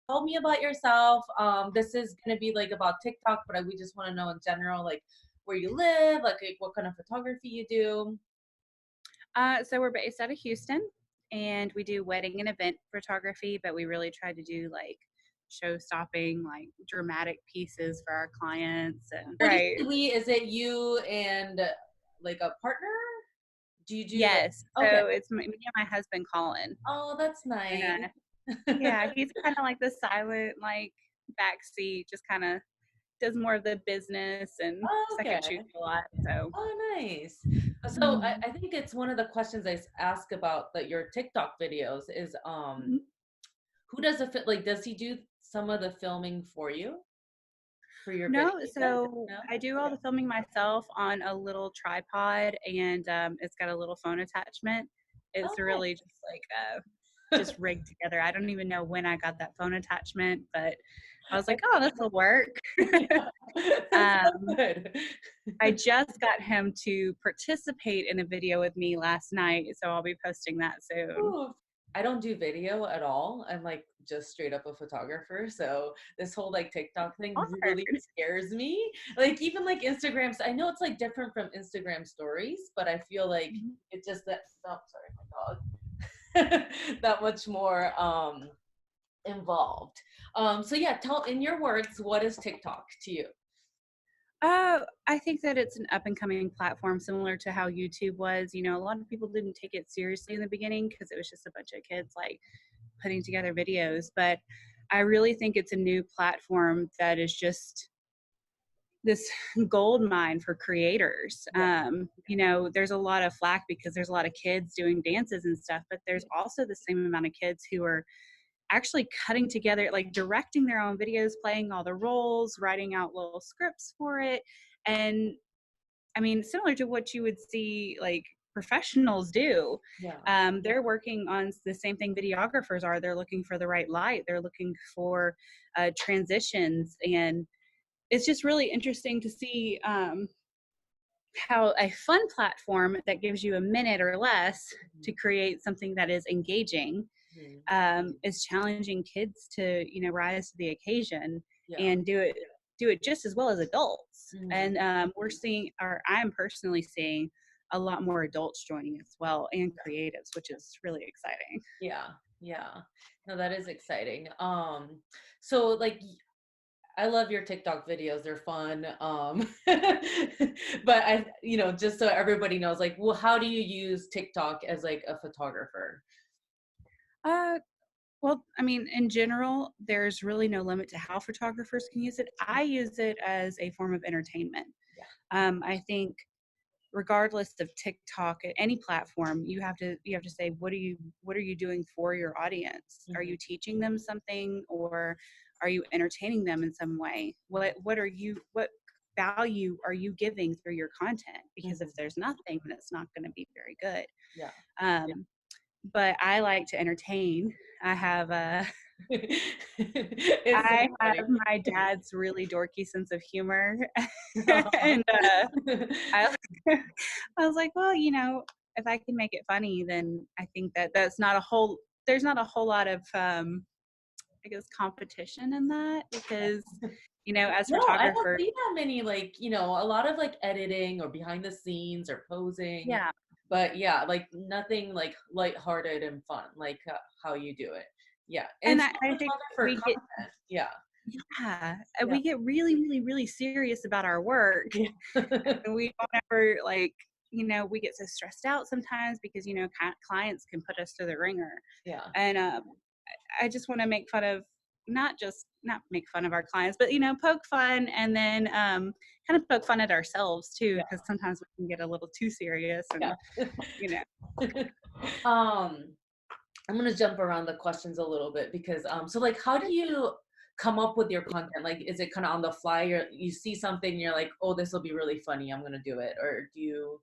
tell me about yourself. This is gonna be like about TikTok, but we just want to know in general, like where you live, like what kind of photography you do. So we're based out of Houston, and we do wedding and event photography, but we really try to do like show stopping, like dramatic pieces for our clients. And When you right. say we, is it you and like a partner? Do you do like, Yes. okay? So it's me and my husband, Colin. Oh, that's And nice. yeah, he's kind of like the silent, like backseat, just kind of does more of the business and second Okay. shoots a lot. So, Oh, nice. So mhm. I think it's one of the questions ask about your TikTok videos is who does like does he do some of the filming for you for your video? No, You said? so No? I do all the filming myself on a little tripod, and it's got a little phone attachment. Oh, It's really just like just nice. rigged together. I don't even know when I got that phone attachment, but I was like, oh, this will work. Yeah. That's so um, good. I just got him to participate in a video with me last night, so I'll be posting that soon. Ooh. I don't do video at all. I'm like just straight up a photographer. So this whole like TikTok thing Hard. really scares me. Like even like Instagram, I know it's like different from Instagram stories, but I feel like it just that oh, sorry, my dog. That much more involved. So yeah, tell in your words, what is TikTok to you? I think that it's an up and coming platform similar to how YouTube was. You know, a lot of people didn't take it seriously in the beginning because it was just a bunch of kids like putting together videos. But I really think it's a new platform that is just this gold mine for creators. Yeah. You know, there's a lot of flack because there's a lot of kids doing dances and stuff, but there's also the same amount of kids who are actually cutting together, like directing their own videos, playing all the roles, writing out little scripts for it. And I mean, similar to what you would see like professionals do. Yeah. They're working on the same thing videographers are. They're looking for the right light. They're looking for transitions. And it's just really interesting to see how a fun platform that gives you a minute or less to create something that is engaging Mhm. is challenging kids to rise to the occasion Yeah. and do it just as well as adults. Mhm. And we're seeing, or I'm personally seeing, a lot more adults joining as well and creatives, which is really exciting. Yeah. Yeah. No, that is exciting. So like I love your TikTok videos. They're fun. But just so everybody knows, like, well, how do you use TikTok as like a photographer? Uh, well, I mean, in general, there's really no limit to how photographers can use it. I use it as a form of entertainment. Yeah. I think regardless of TikTok at any platform, you have to say what are you doing for your audience? Are Mhm. you teaching them something, or are you entertaining them in some way? What value are you giving through your content? Because if Mhm. there's nothing, then it's not going to be very good. Yeah. But I like to entertain. I have It's so I funny. have my dad's really dorky sense of humor, and I I was like, well, if I can make it funny, then I think that there's not a whole lot of I guess competition in that because as No, I don't photographers, see that many, like, a lot of like editing or behind the scenes or posing. yeah, But yeah, like nothing like lighthearted and fun, like how you do it. Yeah. And and it's I not think photographer we get content. Yeah. yeah, Yeah. we get really, really, really serious about our work, Yeah. and we don't ever like we get so stressed out sometimes because clients can put us to the ringer, Yeah. and I just want to make fun of not make fun of our clients, but poke fun, and then kind of poke fun at ourselves too, Yeah. because sometimes we can get a little too serious, and Yeah. you know. um, I'm gonna jump around the questions a little bit because so like how do you come up with your content? Like is it kind of on the fly or you see something and you're like, oh, this will be really funny, I'm gonna do it? Or do you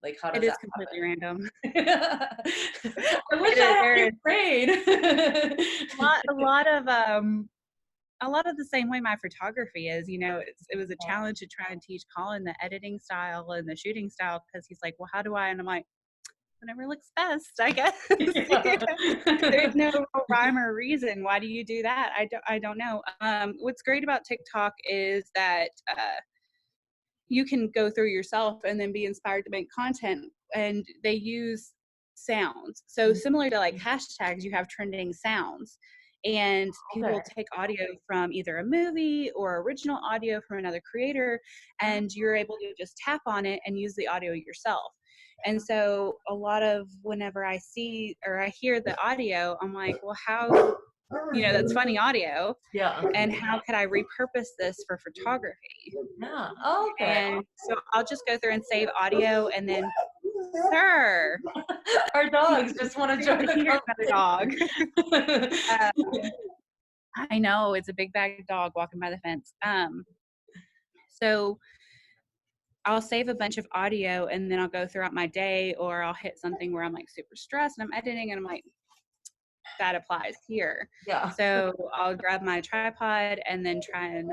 like how It does is that completely random. I wish I had There your is brain. a lot of the same way my photography is. It was a challenge to try and teach Colin the editing style and the shooting style because he's like, well, how do I? And I'm like, whatever looks best, I guess. Yeah. There's no real rhyme or reason. Why do you do that? I don't know. What's great about TikTok is that you can go through yourself and then be inspired to make content, and they use sounds. So similar to like hashtags, you have trending sounds, and people Okay. will take audio from either a movie or original audio from another creator, and you're able to just tap on it and use the audio yourself. And so a lot of whenever I see or I hear the audio, I'm like, well, how, that's funny audio, Yeah. and how could I repurpose this for photography? Yeah. Oh, okay. And so I'll just go through and save audio, and then, sir, Our dogs just want to join the here's another dog. conversation. I know, it's a big bag dog walking by the fence. So I'll save a bunch of audio, and then I'll go throughout my day, or I'll hit something where I'm like super stressed and I'm editing, and I'm like, that applies here. Yeah. So I'll grab my tripod and then try and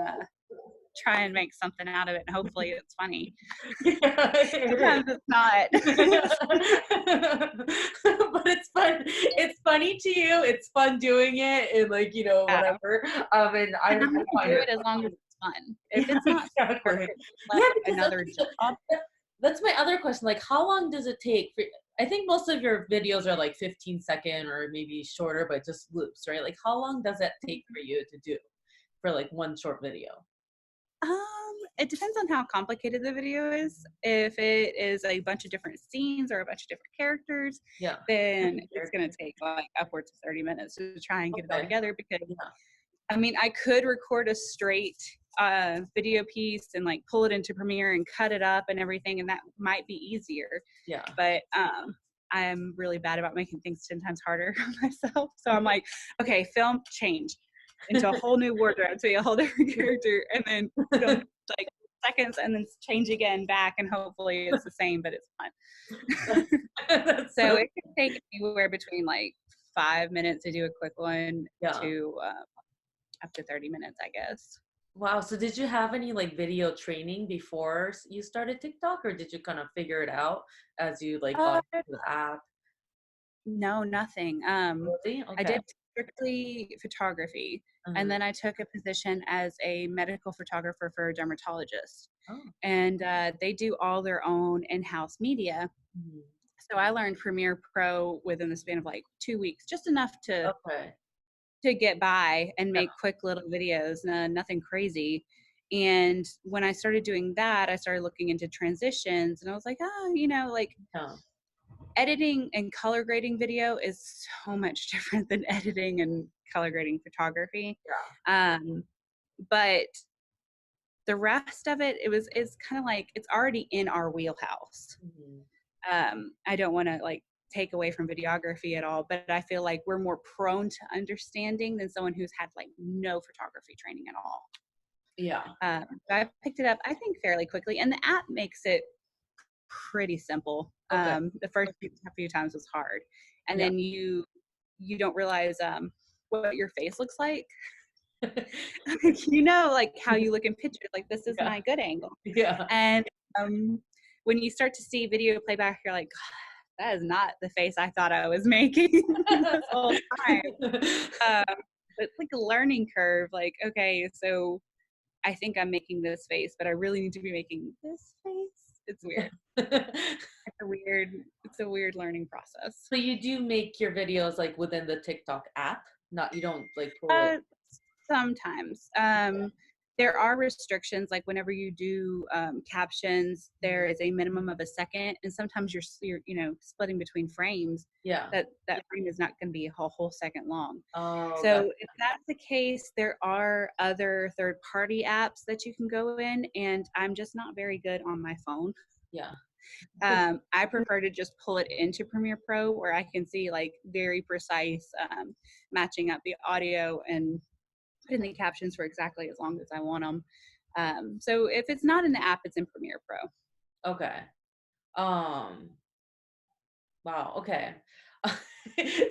make something out of it, and hopefully it's funny. Yeah, Sometimes it's not. But it's fun. It's funny to you. It's fun doing it, and like Yeah. whatever. And I And I'm gonna find do it it as long as it's fun. If yeah, it's not fun, exactly. it's Yeah, like because another job. that's my other question. Like, how long does it take? I think most of your videos are like 15-second or maybe shorter, but just loops, right? Like, how long does that take for you to do for like one short video? It depends on how complicated the video is. If it is a bunch of different scenes or a bunch of different characters, Yeah. then it's going to take like upwards of 30 minutes to try and get it all together. Because Yeah. I mean, I could record a straight video piece and like pull it into Premiere and cut it up and everything, and that might be easier. Yeah. But I'm really bad about making things 10 times harder on myself. So I'm like, okay, film, change into a whole new wardrobe to be a whole different character, and then film like seconds and then change again back, and hopefully it's the same, but it's fun. So it can take anywhere between like 5 minutes to do a quick one to up to 30 minutes, I guess. Wow. So did you have any like video training before you started TikTok, or did you kind of figure it out as you like got into the app? No, nothing. Really? I Okay. did strictly photography, and then I took a position as a medical photographer for a dermatologist. Oh. And they do all their own in-house media. Mhm. So I learned Premiere Pro within the span of like 2 weeks, just enough to get by and make quick little videos, nothing crazy. And when I started doing that, I started looking into transitions, and I was like, editing and color grading video is so much different than editing and color grading photography. But the rest of it, it's kind of like it's already in our wheelhouse. I don't want to like take away from videography at all, but I feel like we're more prone to understanding than someone who's had like no photography training at all. So I picked it up, I think, fairly quickly, and the app makes it pretty simple. The first few times was hard, and then you don't realize what your face looks like. Like how you look in pictures, like this is my good angle. And when you start to see video playback, you're like, that is not the face I thought I was making this whole time. It's like a learning curve. Like, okay, so I think I'm making this face, but I really need to be making this face. It's weird. It's a weird learning process. So you do make your videos like within the TikTok app? You don't like pull it? Sometimes. There are restrictions, like whenever you do captions, there is a minimum of a second, and sometimes you're splitting between frames. That frame is not going to be a whole second long. So if that's the case, there are other third-party apps that you can go in, and I'm just not very good on my phone. I prefer to just pull it into Premiere Pro, where I can see like very precise matching up the audio and put in the captions for exactly as long as I want them. So if it's not in the app, it's in Premiere Pro. Okay. Wow. Okay.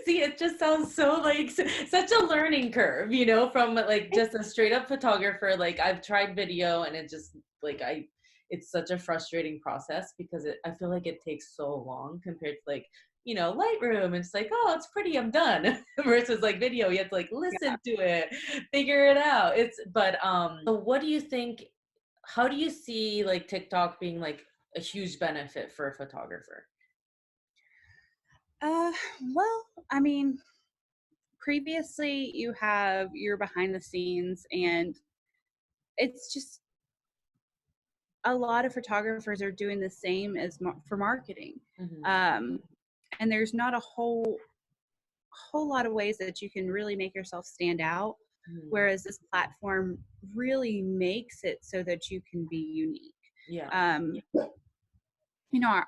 See, it just sounds so like such a learning curve, from like just a straight up photographer. Like I've tried video, and it just like it's such a frustrating process because I feel like it takes so long compared to like Lightroom, and it's like, oh, it's pretty, I'm done. Versus like video, you have to like listen to it, figure it out. So what do you think, how do you see like TikTok being like a huge benefit for a photographer? Well, I mean, previously you have your behind the scenes, and it's just a lot of photographers are doing the same as for marketing. Mm-hmm. Um, and there's not a whole lot of ways that you can really make yourself stand out. Mm-hmm. Whereas this platform really makes it so that you can be unique. Yeah. You know,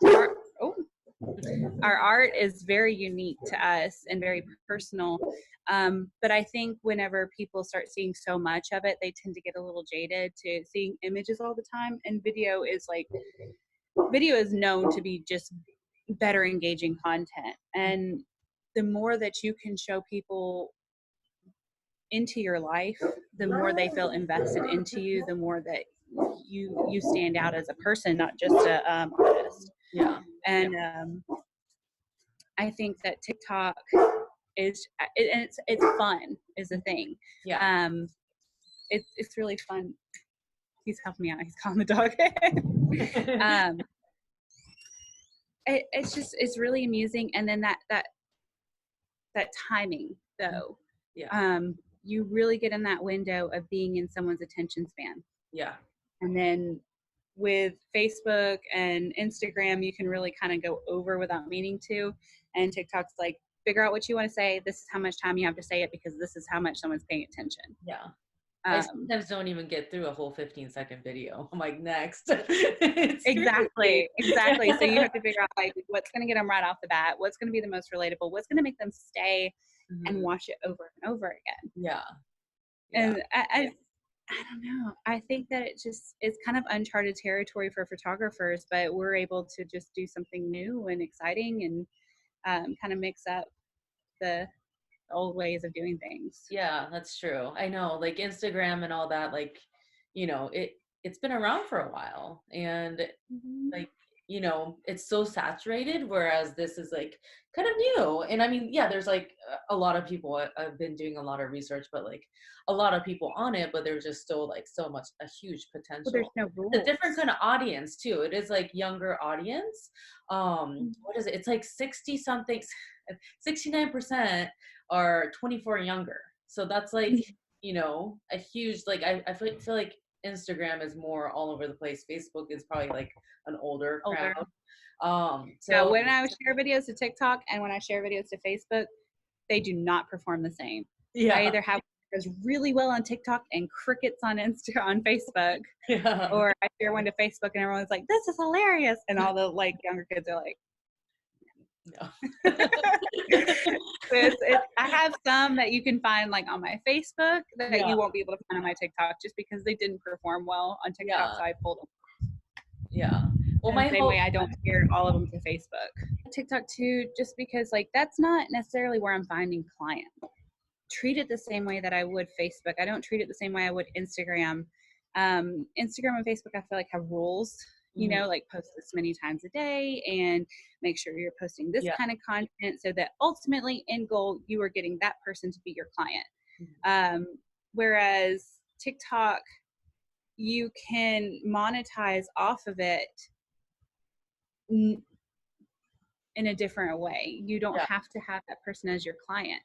our art is very unique to us and very personal. But I think whenever people start seeing so much of it, they tend to get a little jaded to seeing images all the time. And video is known to be just better engaging content. And the more that you can show people into your life, the more they feel invested into you, the more that you stand out as a person, not just a artist. Yeah. And I think that TikTok is it's fun is the thing. Yeah. It's really fun. He's helping me out. He's calling the dog. It's really amusing. And then that timing though. Yeah. You really get in that window of being in someone's attention span. Yeah. And then with Facebook and Instagram, you can really kind of go over without meaning to. And TikTok's like, figure out what you want to say. This is how much time you have to say it because this is how much someone's paying attention. Yeah. I sometimes don't even get through a whole 15-second video. I'm like, next. Exactly. So you have to figure out like what's going to get them right off the bat, what's going to be the most relatable, what's going to make them stay and watch it over and over again. Yeah. And I don't know. I think that it's kind of uncharted territory for photographers, but we're able to just do something new and exciting and kind of mix up the old ways of doing things. Yeah, that's true. I know, like Instagram and all that, like, it's been around for a while, and like, it's so saturated, whereas this is like kind of new. And I mean, yeah, there's like a lot of people, I've been doing a lot of research, but like a lot of people on it, but there's just still like so much, a huge potential. Well, there's no rules. It's a different kind of audience too. It is like younger audience. What is it? It's like 60 something, 69% are 24 and younger. So that's like, a huge, like, I feel like Instagram is more all over the place. Facebook is probably like an older crowd. So when I share videos to TikTok and when I share videos to Facebook, they do not perform the same. Yeah. I either have does really well on TikTok and crickets on Facebook, or I share one to Facebook and everyone's like, "This is hilarious," and all the like younger kids are like, "No." I have some that you can find like on my Facebook that you won't be able to find on my TikTok just because they didn't perform well on TikTok, so I pulled them. Yeah. Well, the same way I don't share all of them to Facebook. TikTok too, just because like that's not necessarily where I'm finding clients. Treat it the same way that I would Facebook. I don't treat it the same way I would Instagram. Instagram and Facebook, I feel like have rules, like post this many times a day and make sure you're posting this kind of content so that ultimately end goal, you are getting that person to be your client. Whereas TikTok, you can monetize off of it in a different way. You don't have to have that person as your client.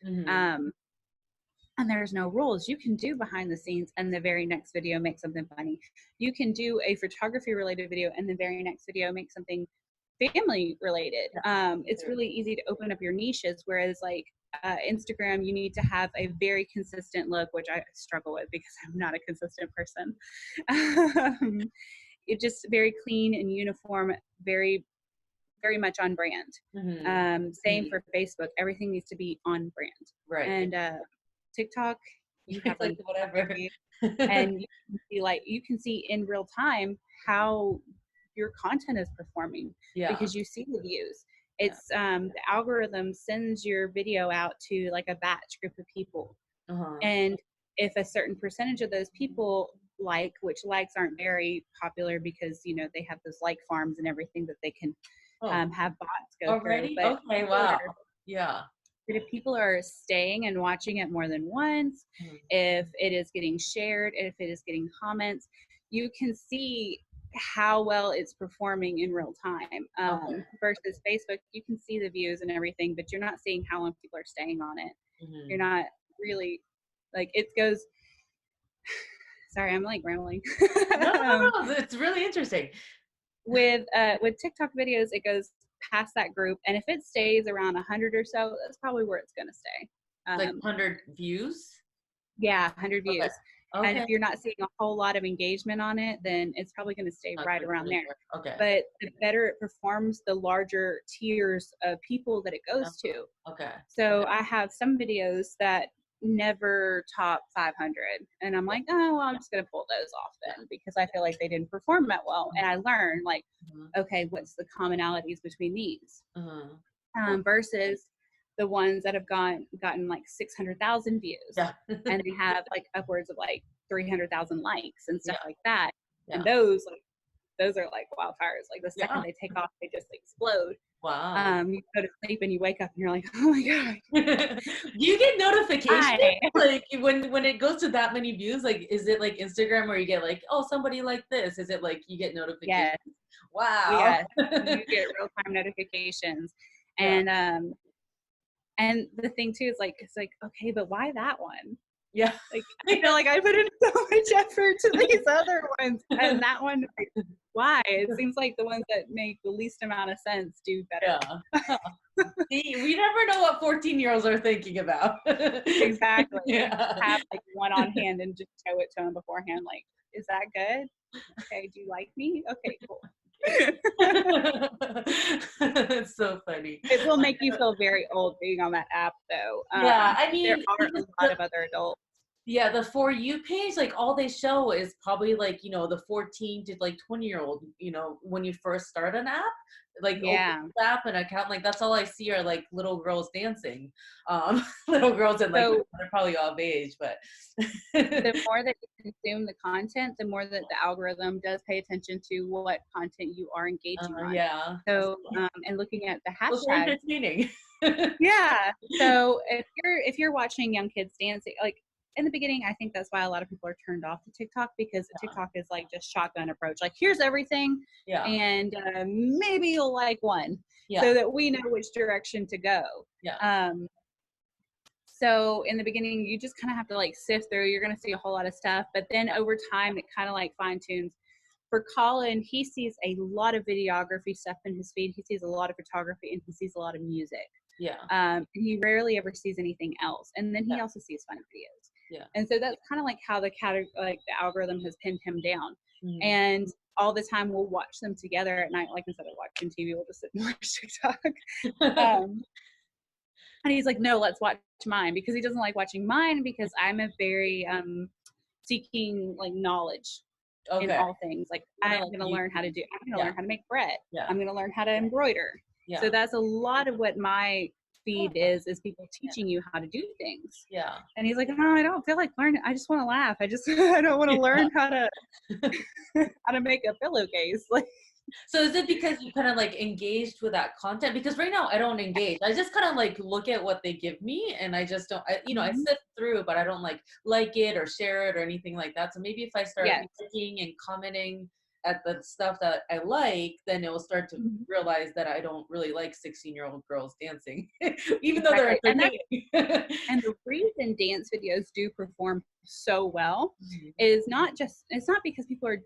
And there's no rules. You can do behind the scenes and the very next video make something funny. You can do a photography related video and the very next video make something family related. It's really easy to open up your niches, whereas like Instagram, you need to have a very consistent look, which I struggle with because I'm not a consistent person. It's just very clean and uniform, very very much on brand. Same for Facebook. Everything needs to be on brand. Right. And TikTok, you have like whatever. And you can see in real time how your content is performing because you see the views. It's the algorithm sends your video out to like a batch group of people. And if a certain percentage of those people which likes aren't very popular because they have those like farms and everything that they can Oh, have bots go through. already? But Okay, wow. Yeah. if people are staying and watching it more than once, Mhm. if it is getting shared, if it is getting comments, you can see how well it's performing in real time. Okay. Versus Facebook, you can see the views and everything, but you're not seeing how long people are staying on it. You're Mhm. not really like it goes. Sorry, I'm like rambling. No, um, no, no. It's really interesting. with TikTok videos, it goes past that group, and if it stays around 100 or so, that's probably where it's going to stay. Like 100 views? Yeah, 100 Okay. views. And Okay. if you're not seeing a whole lot of engagement on it, then it's probably going to stay That's right what's around really there. good. Okay. But the better it performs, the larger tiers of people that it goes to. Okay. So I have some videos that never top 500, and I'm like, oh, well, I'm just going to pull those off then because I feel like they didn't perform that well. And I learned like, Mhm. okay, what's the commonalities between these? Mhm. Versus the ones that have gotten like 600,000 views, Yeah. and they have like upwards of like 300,000 likes and stuff Yeah. like that. And Yeah. those are like wildfires. Like the second Yeah. they take off, they just explode. Wow. You go to sleep and you wake up and you're like, oh my god, Do you get notifications hi. like when it goes to that many views? Like, is it like Instagram where you get like, oh, somebody like this? Is it like you get notifications? Yes, Wow. yes, you get real time notifications, Yeah. and the thing too is like it's like okay, but why that one? Yeah. Like I feel like I put in so much effort to these other ones, and that one, like, why? It seems like the ones that make the least amount of sense do better. Yeah. See, we never know what 14-year-olds are thinking about. Exactly. Yeah. Have like one on hand and just show it to them beforehand. Like, is that good? Okay. Do you like me? Okay, cool. It's so funny. It will make you feel very old being on that app, though. Yeah, I There mean, are a even lot of other adults. yeah, the For You page, like all they show is probably like, the 14 to like 20-year-old, when you first start an app, like open Yeah. the app and account, like that's all I see are like little girls dancing. Little girls and like So they're probably all of age, but the more that you consume the content, the more that the algorithm does pay attention to what content you are engaging on. yeah. So, and looking at the Those are hashtags. entertaining. Yeah. So if you're watching young kids dancing, like in the beginning, I think that's why a lot of people are turned off to TikTok because TikTok is like just shotgun approach. Like here's everything, Yeah. and maybe you'll like one, Yeah. so that we know which direction to go. Yeah. So in the beginning, you just kind of have to like sift through. You're going to see a whole lot of stuff, but then over time, it kind of like fine tunes. For Colin, he sees a lot of videography stuff in his feed. He sees a lot of photography and he sees a lot of music. Yeah. And he rarely ever sees anything else. And then he also sees fun videos. Yeah. And so that's kind of like how the algorithm has pinned him down. Mhm. And all the time we'll watch them together at night. Like instead of watching TV, we'll just sit and watch TikTok. And he's like, no, let's watch mine, because he doesn't like watching mine because I'm a very seeking like knowledge in all things. Like I'm going to learn how to learn how to make bread. Yeah. I'm going to learn how to embroider. Yeah. So that's a lot of what my feed is people teaching you how to do things. Yeah. And he's like, no, I don't feel like learning. I just want to laugh. I don't want to learn how to make a pillowcase. Like, so is it because you kind of like engaged with that content? Because right now I don't engage. I just kind of like look at what they give me, and I just don't. I sift through, but I don't like it or share it or anything like that. So maybe if I start liking and commenting at the stuff that I like, then it will start to realize that I don't really like 16-year-old girls dancing, even though they're entertaining. And the reason dance videos do perform so well is it's not because people are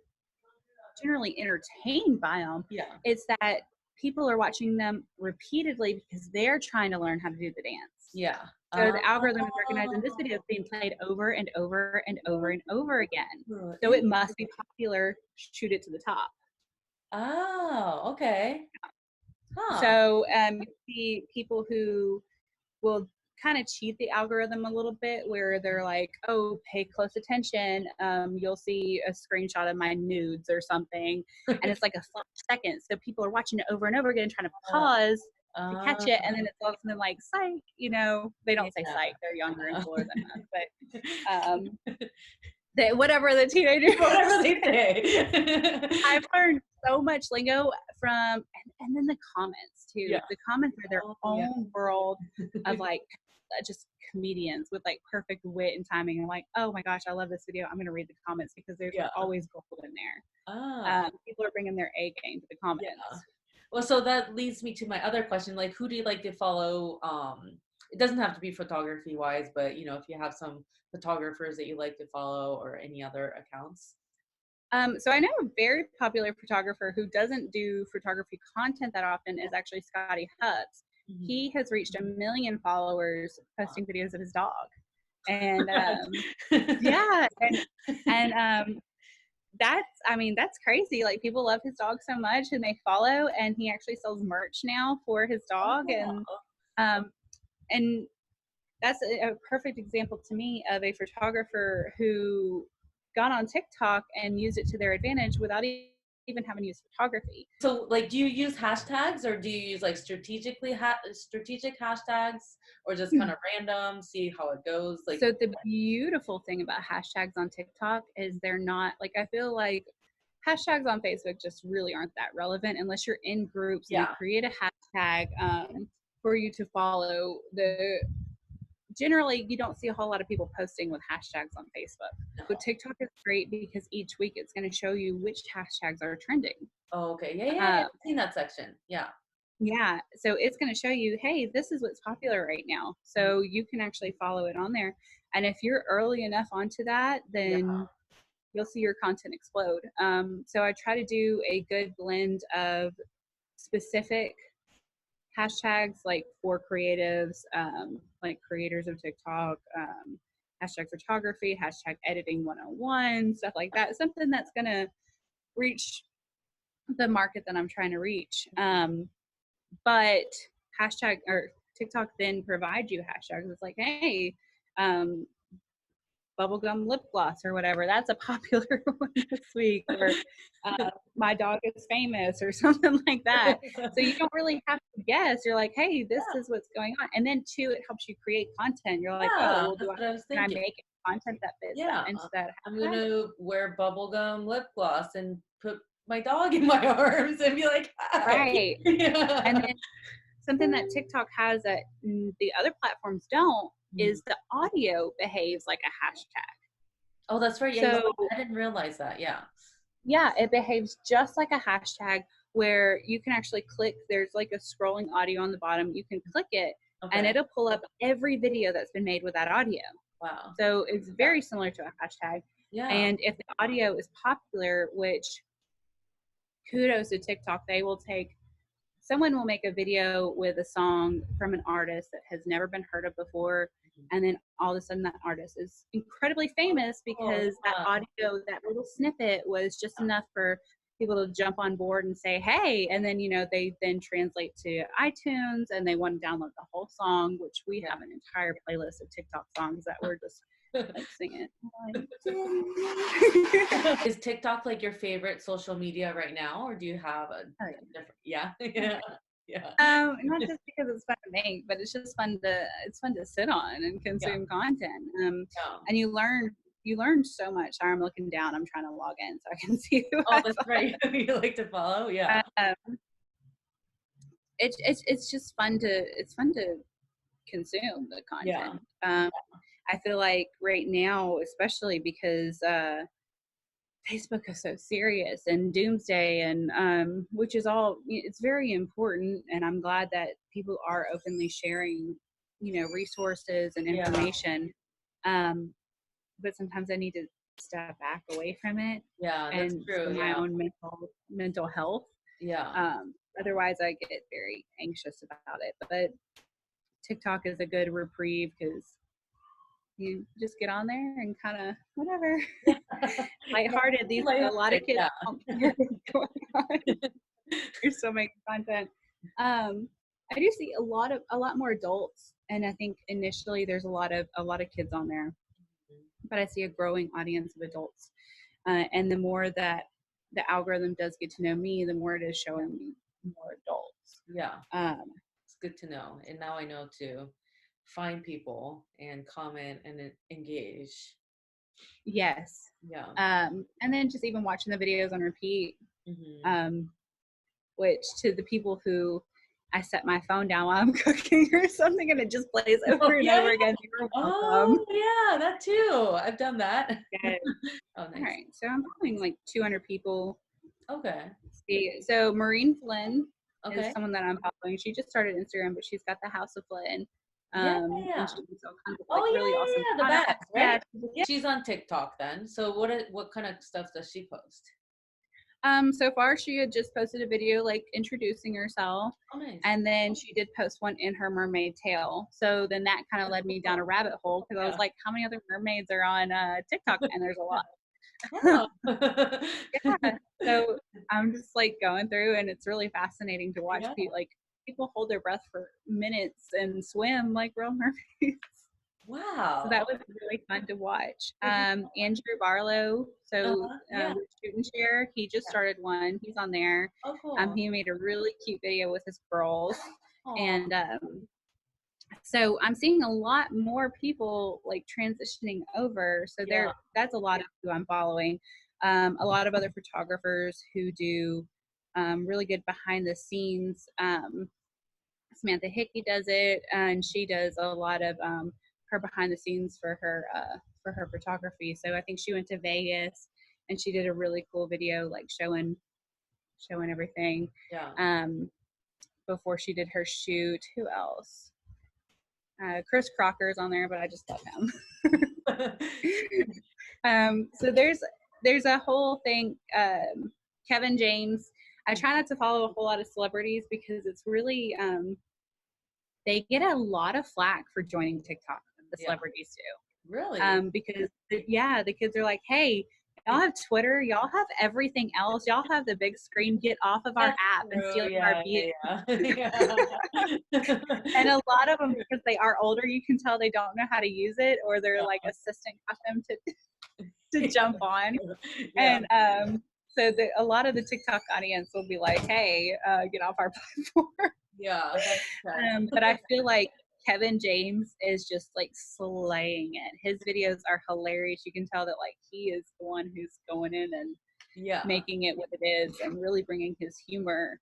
generally entertained by them. Yeah. It's that people are watching them repeatedly because they're trying to learn how to do the dance. Yeah. So the algorithm is recognizing this video is being played over and over and over and over again. So it must be popular. Shoot it to the top. Oh, okay. Huh. So you see people who will kind of cheat the algorithm a little bit, where they're like, oh, pay close attention. You'll see a screenshot of my nudes or something. And it's like a second. So people are watching it over and over again, trying to pause to catch it. And then it's all of a sudden like, psych, they don't say psych. They're younger and cooler than us. But whatever the teenagers. Whatever they say. I've learned so much lingo from, and and then the comments too. Yeah. The comments are their Yeah. own world of like just comedians with like perfect wit and timing. I'm like, oh my gosh, I love this video. I'm gonna read the comments because there's Yeah. always gold in there. Ah, People are bringing their A game to the comments. yeah. Well, so that leads me to my other question. Like, who do you like to follow? It doesn't have to be photography wise, but you know, if you have some photographers that you like to follow or any other accounts. So I know a very popular photographer who doesn't do photography content that often is actually Scotty Hubs. Mhm. He has reached 1 million followers posting videos of his dog, and yeah, and that's crazy. Like people love his dog so much, and they follow, and he actually sells merch now for his dog, Oh, um, and that's a perfect example to me of a photographer who got on TikTok and used it to their advantage without even having to use photography. so, like, do you use hashtags or do you use like strategic hashtags or just kind of random, see how it goes? Like, So the beautiful thing about hashtags on TikTok is they're not like, I feel like hashtags on Facebook just really aren't that relevant unless you're in groups and they yeah, create a hashtag for you to follow. The generally you don't see a whole lot of people posting with hashtags on Facebook. But no. TikTok is great because each week it's going to show you which hashtags are trending. Oh, okay. Yeah, yeah, yeah. Uh, I've seen that section. Yeah. yeah, so it's going to show you, hey, this is what's popular right now. So you can actually follow it on there. And if you're early enough onto that, Yeah. then you'll see your content explode. So I try to do a good blend of specific hashtags like for creatives, like creators of TikTok, hashtag photography, hashtag editing 101, stuff like that. Something that's going to reach the market that I'm trying to reach. But hashtag or TikTok then provides you hashtags. It's like, hey, um, bubblegum lip gloss or whatever. That's a popular one this week. Or my dog is famous or something like that. So you don't really have to guess. You're like, hey, this Yeah. is what's going on. And then two, it helps you create content. You're like, oh, Yeah, well, that's what I was can I thinking. make content that fits that Yeah. into that I'm hashtag? gonna wear bubblegum lip gloss and put my dog in my arms and be like, hi. Right. And Yeah. then something that TikTok has that the other platforms don't Mhm. is the audio behaves like a hashtag. Oh, that's right. Yeah, you So I didn't realize that. Yeah. yeah, it behaves just like a hashtag where you can actually click, there's like a scrolling audio on the bottom. You can click it and Okay. it'll pull up every video that's been made with that audio. Wow. So it's Yeah. very similar to a hashtag. Yeah. And if the audio is popular, which kudos to TikTok, they will take someone will make a video with a song from an artist that has never been heard of before, and then all of a sudden that artist is incredibly famous Oh, because that yeah. audio, that little snippet was just enough for people to jump on board and say hey, and then they then translate to iTunes and they want to download the whole song, which we have an entire playlist of TikTok songs that we're just like singing. Is TikTok like your favorite social media right now, or do you have a Oh, different? Yeah. yeah. Yeah. Yeah. Not just because it's fun to make, but it's fun to sit on and Yeah. consume content. Yeah. And you learn so much. Sorry, I'm looking down. I'm trying to log in so I can see who Oh, I that's right. You like to follow? Yeah. follow. It's just fun to consume the Yeah. content. I feel like right now, especially because Facebook is so serious and doomsday and which is all it's very important, and I'm glad that people are openly sharing resources and Yeah. information, but sometimes I need to step back away from it Yeah. That's and true. for my Yeah. own mental health. Yeah. Otherwise I get very anxious about it, but TikTok is a good reprieve because you just get on there and kind of whatever Yeah. lighthearted. These a lot of Lighthearted, kids yeah. don't care what's going on. You're still making content. I do see a lot more adults, and I think initially there's a lot of kids on there, but I see a growing audience of adults. And the more that the algorithm does get to know me, the more it is showing me more adults. Yeah. Um, It's good to know. And now I know to find people and comment and engage. yes. Yeah. And then just even watching the videos on repeat. Hmm. Um, which to the people who I set my phone down while I'm cooking or something and it just plays over and yeah, over yeah. again. You're welcome. Oh yeah, that too. I've done that. Yes. Oh, All nice. right. So I'm following like 200 people. Okay. See, so Maureen Flynn is Okay. someone that I'm following. She just started Instagram, but she's got the House of Flynn. Yeah, And yeah. she does all kinds of like Oh really awesome yeah, yeah, yeah. The products. bags, Yeah. right? She's on TikTok then. So what kind of stuff does she post? So far she had just posted a video like introducing herself. Oh, nice. And then she did post one in her mermaid tail. So then that kind of led me down a rabbit hole because I was Yeah. like, how many other mermaids are on TikTok? And there's a lot. Wow. Yeah. So I'm just like going through and it's really fascinating to watch Yeah. people hold their breath for minutes and swim like real mermaids. So that Wow. was really fun to watch. Andrew Barlow, so Yeah. with Shoot and Share, he just started one. He's on there. Oh, cool. He made a really cute video with his girls, Aw. and so I'm seeing a lot more people like transitioning over. So Yeah. that's a lot of who I'm following. A lot of other photographers who do really good behind the scenes. Samantha Hickey does it, and she does a lot of her behind the scenes for her photography. So I think she went to Vegas and she did a really cool video like showing everything Yeah. before she did her shoot. Who else? Chris Crocker's on there, but I just love him. So there's a whole thing. Kevin James. I try not to follow a whole lot of celebrities because it's really they get a lot of flack for joining TikTok. The Yeah. celebrities do. Really? Because the kids are like, hey, y'all have Twitter, y'all have everything else, y'all have the big screen. Get off of our That's app and true. stealing our Yeah, views. yeah, yeah. And a lot of them, because they are older, you can tell they don't know how to use it, or their like assistant got them to jump on. Yeah. And so a lot of the TikTok audience will be like, hey, get off our platform. Yeah, that's But I feel like Kevin James is just like slaying it. His videos are hilarious. You can tell that like he is the one who's going in and yeah. making it what it is and really bringing his humor.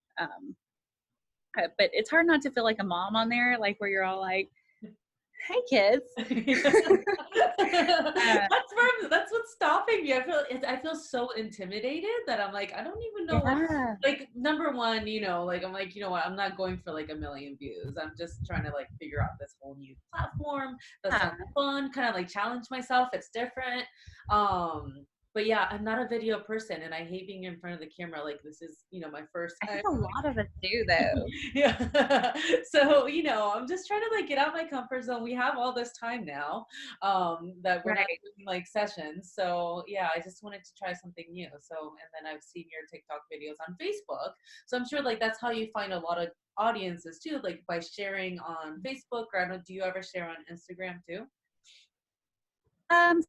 But it's hard not to feel like a mom on there, like where you're all like, "Hey, kids." That's what's stopping me. I feel so intimidated that I'm like, I don't even know Yeah. like number one, like I'm like, you know what, I'm not going for like a million views. I'm just trying to like figure out this whole new platform that sounds fun, kind of like challenge myself. It's different. But yeah, I'm not a video person and I hate being in front of the camera. Like this is, my first I time. think a lot of us do, though. Yeah. So, I'm just trying to like get out my comfort zone. We have all this time now that we're not doing like sessions. So yeah, I just wanted to try something new. So, and then I've seen your TikTok videos on Facebook. So I'm sure like that's how you find a lot of audiences too, like by sharing on Facebook, or I don't know, do you ever share on Instagram too?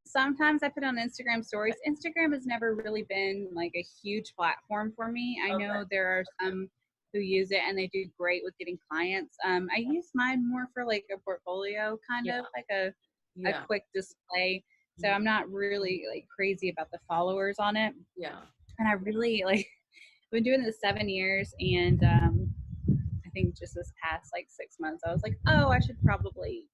Sometimes I put on Instagram stories. Instagram has never really been like a huge platform for me. I know there are some who use it and they do great with getting clients. I use mine more for like a portfolio kind of like a quick display. So I'm not really like crazy about the followers on it. Yeah. And I really like I've been doing this 7 years and I think just this past like 6 months I was like, oh, I should probably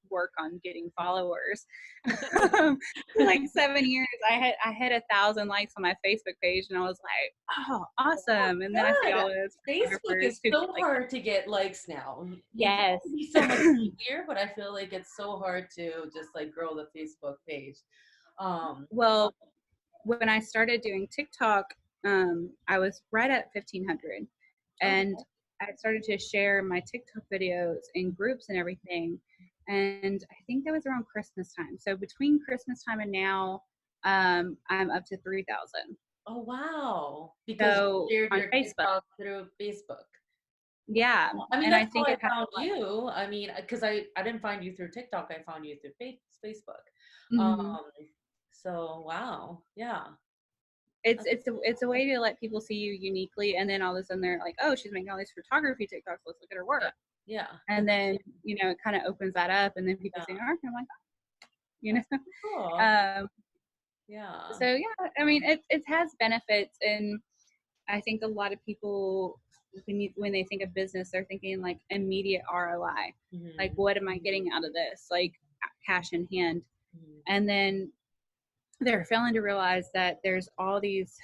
work on getting followers. For like 7 years I had 1,000 likes on my Facebook page and I was like, oh, awesome. And then I see all this Facebook is so hard to get likes now. Yes. It be so much easier, but I feel like it's so hard to just like grow the Facebook page. Well, when I started doing TikTok, I was right at 1,500 and I started to share my TikTok videos in groups and everything. And I think that was around Christmas time. So between Christmas time and now, I'm up to 3,000. Oh, wow. Because you shared your TikTok through Facebook. Yeah. I mean, and that's I think how I found you. I mean, because I didn't find you through TikTok. I found you through Facebook. Mm-hmm. So, wow. Yeah. It's a way to let people see you uniquely. And then all of a sudden they're like, oh, she's making all these photography TikToks. Let's look at her work. Yeah. And then, it kind of opens that up. And then people say, oh, I'm like, Cool. Yeah. So, yeah, I mean, it has benefits. And I think a lot of people when they think of business, they're thinking like immediate ROI. Like, what am I getting out of this? Like cash in hand. And then they're failing to realize that there's all these,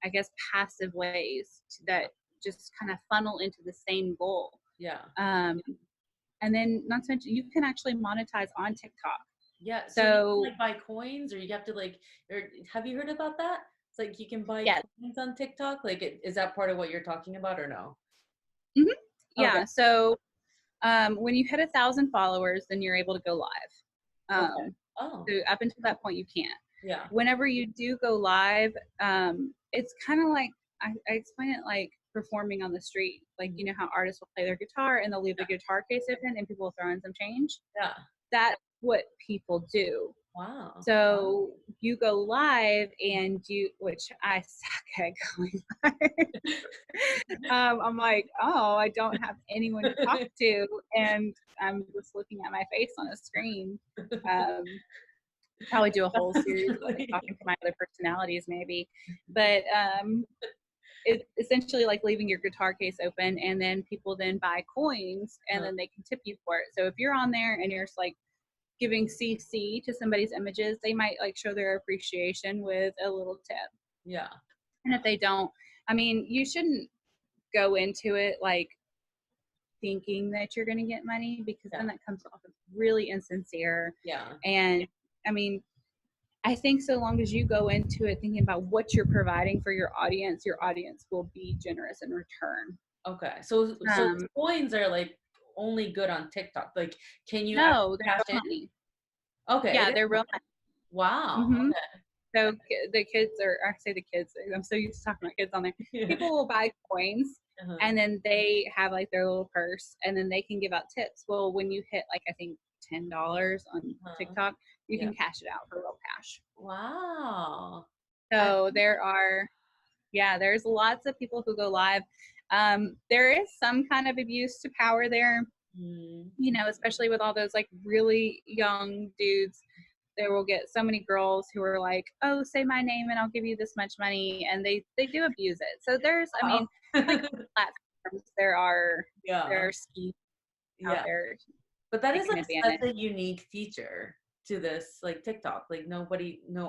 I guess, passive ways that just kind of funnel into the same goal. Yeah. And then not to mention, you can actually monetize on TikTok. Yeah. So you can, like, buy coins, or you have to like, or have you heard about that? It's like you can buy coins on TikTok. Like, is that part of what you're talking about or no? Mm-hmm. Yeah. Okay. So when you hit 1,000 followers, then you're able to go live. Okay. Oh. So up until that point, you can't. Yeah. Whenever you do go live, it's kind of like, I explain it like performing on the street. Like, you know how artists will play their guitar and they'll leave the guitar case open and people will throw in some change? Yeah. That's what people do. Wow. So you go live and which I suck at going live. I'm like, oh, I don't have anyone to talk to, and I'm just looking at my face on a screen. Probably do a whole series of like talking to my other personalities maybe, but it's essentially like leaving your guitar case open, and then people then buy coins and then they can tip you for it. So if you're on there and you're just like giving CC to somebody's images, they might like show their appreciation with a little tip. Yeah. And if they don't, I mean, you shouldn't go into it like thinking that you're going to get money, because then that comes off as really insincere. Yeah. And I mean, I think so long as you go into it thinking about what you're providing for your audience will be generous in return. Okay. So coins are like only good on TikTok. Like, can you cash in? Money. Okay. Yeah, they're real money. Wow. Mm-hmm. Okay. So the kids I say the kids, I'm so used to talking about kids on there. People will buy coins and then they have like their little purse and then they can give out tips. Well, when you hit like, I think $10 on TikTok, you can cash it out for real cash. Wow. So there's lots of people who go live. There is some kind of abuse to power there, you know, especially with all those like really young dudes. There will get so many girls who are like, oh, say my name and I'll give you this much money. And they do abuse it. So there's, I mean, like platforms, there are schemes out there. But that is like such a unique feature to this, like TikTok. Like no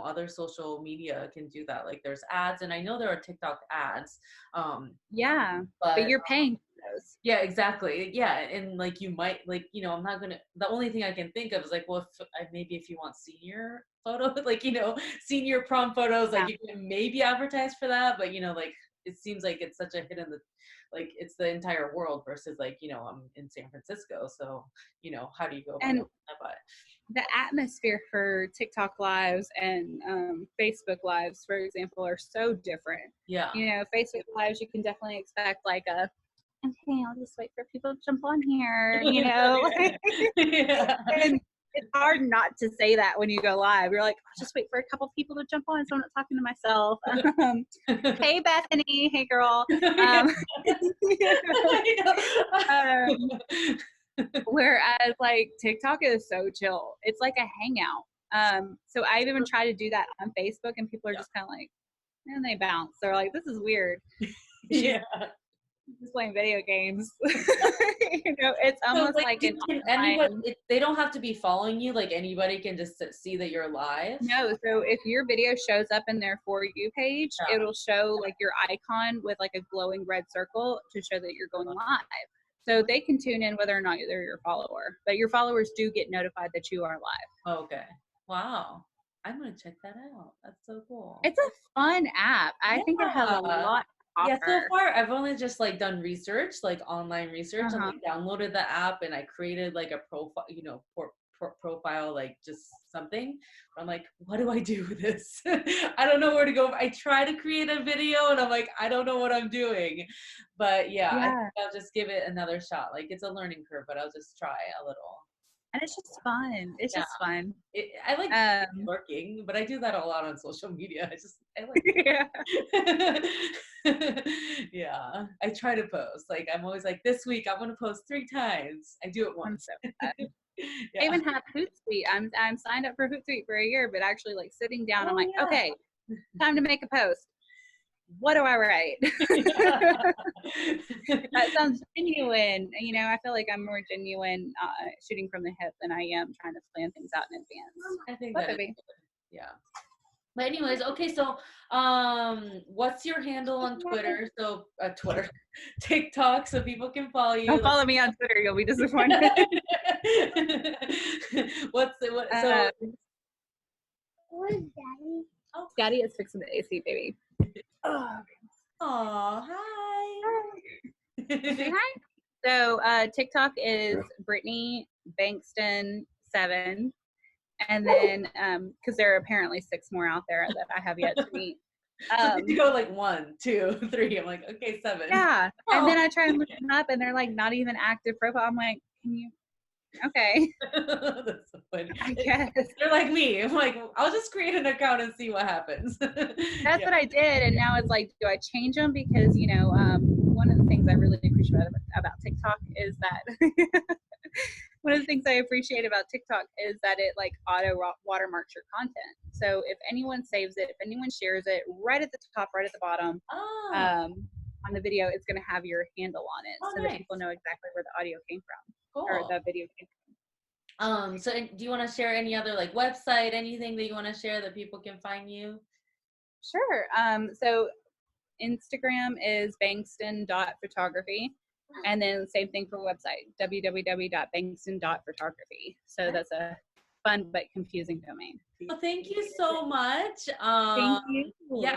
other social media can do that. Like there's ads, and I know there are TikTok ads. But you're paying for those. Yeah, exactly. Yeah, and like you might like, you know, I'm not gonna. The only thing I can think of is like, well, maybe if you want senior photos, like, you know, senior prom photos, like you can maybe advertise for that. But you know, like it seems like it's such a hit in the, like it's the entire world versus like, you know, I'm in San Francisco, so you know, how do you go about that? But the atmosphere for TikTok lives and Facebook lives, for example, are so different. Yeah. You know, Facebook lives, you can definitely expect like okay, I'll just wait for people to jump on here, you know. And it's hard not to say that when you go live. You're like, I'll just wait for a couple people to jump on so I'm not talking to myself. Hey, Bethany. Hey, girl. Whereas like TikTok is so chill. It's like a hangout. So I've even tried to do that on Facebook and people are just kind of like, and they bounce. They're like, this is weird. Yeah. Just playing video games. You know, it's almost so, like anybody, they don't have to be following you. Like anybody can just see that you're live. No, so if your video shows up in their For You page, it'll show like your icon with like a glowing red circle to show that you're going live. So they can tune in whether or not they're your follower, but your followers do get notified that you are live. Okay. Wow. I'm going to check that out. That's so cool. It's a fun app. I think it has a lot. Yeah, so far I've only just like done research, like online research, and like downloaded the app and I created like a profile, you know, profile, like just something. I'm like, what do I do with this? I don't know where to go. I try to create a video and I'm like, I don't know what I'm doing. But I think I'll just give it another shot. Like it's a learning curve, but I'll just try a little. And it's just fun. It's just fun. I like lurking, but I do that a lot on social media. I like I try to post. Like I'm always like, this week I'm gonna post 3 times. I do it once. I even have Hootsuite. I'm signed up for Hootsuite for a year, but actually like sitting down, I'm like, okay, time to make a post. what do I write? That sounds genuine. You know, I feel like I'm more genuine shooting from the hip than I am trying to plan things out in advance. I think What, that is baby? good. Yeah. But anyways, okay, so what's your handle on Twitter? So Twitter, TikTok, so people can follow you. Don't follow me on Twitter. You'll be disappointed. What's it? What? So. Where's Daddy? Oh. Daddy is fixing the AC, baby. Oh. Aw, hi. Say hi. So TikTok is Brittany Bankston 7. And then, because there are apparently 6 more out there that I have yet to meet. So did you go like 1, 2, 3? I'm like, okay, 7. Yeah. Oh. And then I try and look them up and they're like not even active profile. I'm like, can you? Okay. That's so funny. I guess. They're like me. I'm like, I'll just create an account and see what happens. That's what I did. And now it's like, do I change them? Because, you know, one of the things I really appreciate about TikTok is that one of the things I appreciate about TikTok is that it like auto watermarks your content. So if anyone saves it, if anyone shares it, right at the top, right at the bottom, on the video, it's going to have your handle on it, so that people know exactly where the audio came from. Cool. Or the video came from. So do you want to share any other like website, anything that you want to share that people can find you? Sure. So Instagram is bankston.photography. And then same thing for website, www.bankston.photography. So that's a fun but confusing domain. Well, thank you so much. Thank you. Yeah.